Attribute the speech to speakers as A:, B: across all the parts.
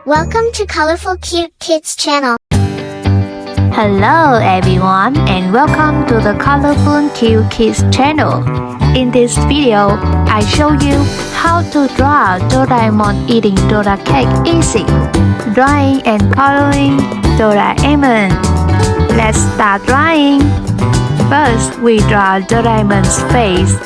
A: Welcome to Colorful Cute Kids Channel.
B: Hello everyone and welcome to the Colorful Cute Kids Channel. In this video, I show you how to draw Doraemon eating Dora cake easy. Drawing and coloring Doraemon. Let's start drawing. First, we draw Doraemon's face.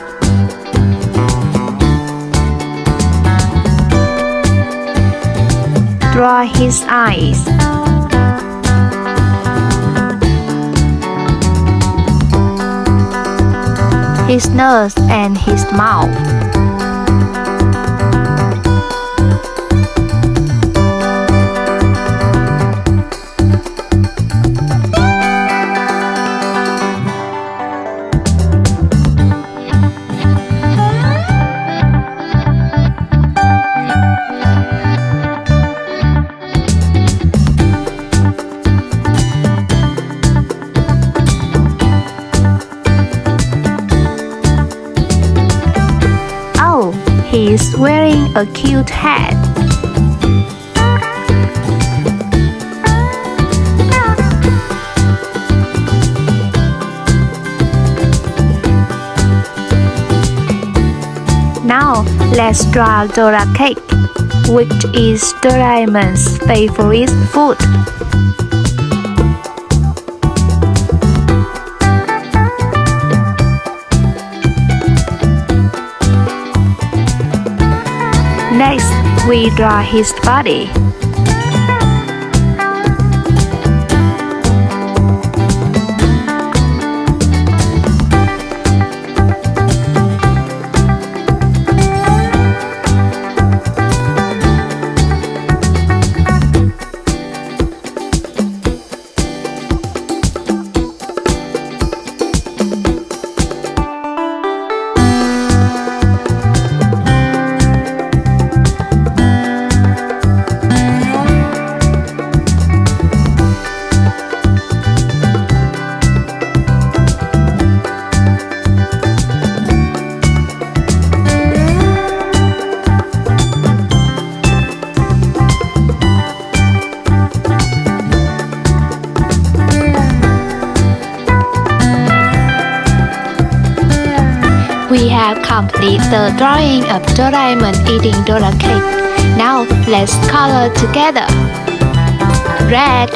B: Draw his eyes. His nose and his mouth. He's wearing a cute hat. Now let's draw Dora cake, which is Doraemon's favorite food. Next, we draw his body. We have completed the drawing of Doraemon eating Dora cake. Now let's color together. Red,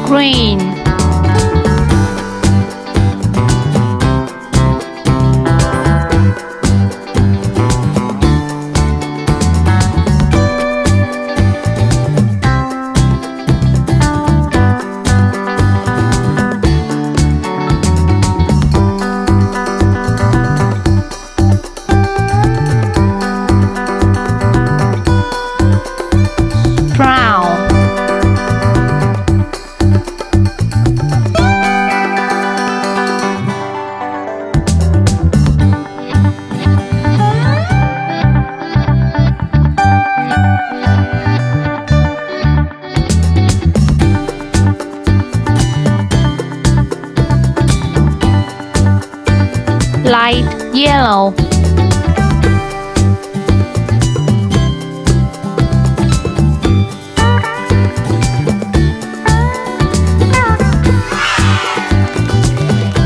B: green. Brown. Light yellow.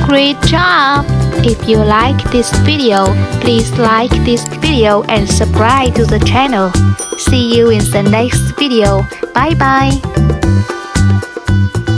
B: Great job! If you like this video, please like this video and subscribe to the channel. See you in the next video. Bye bye!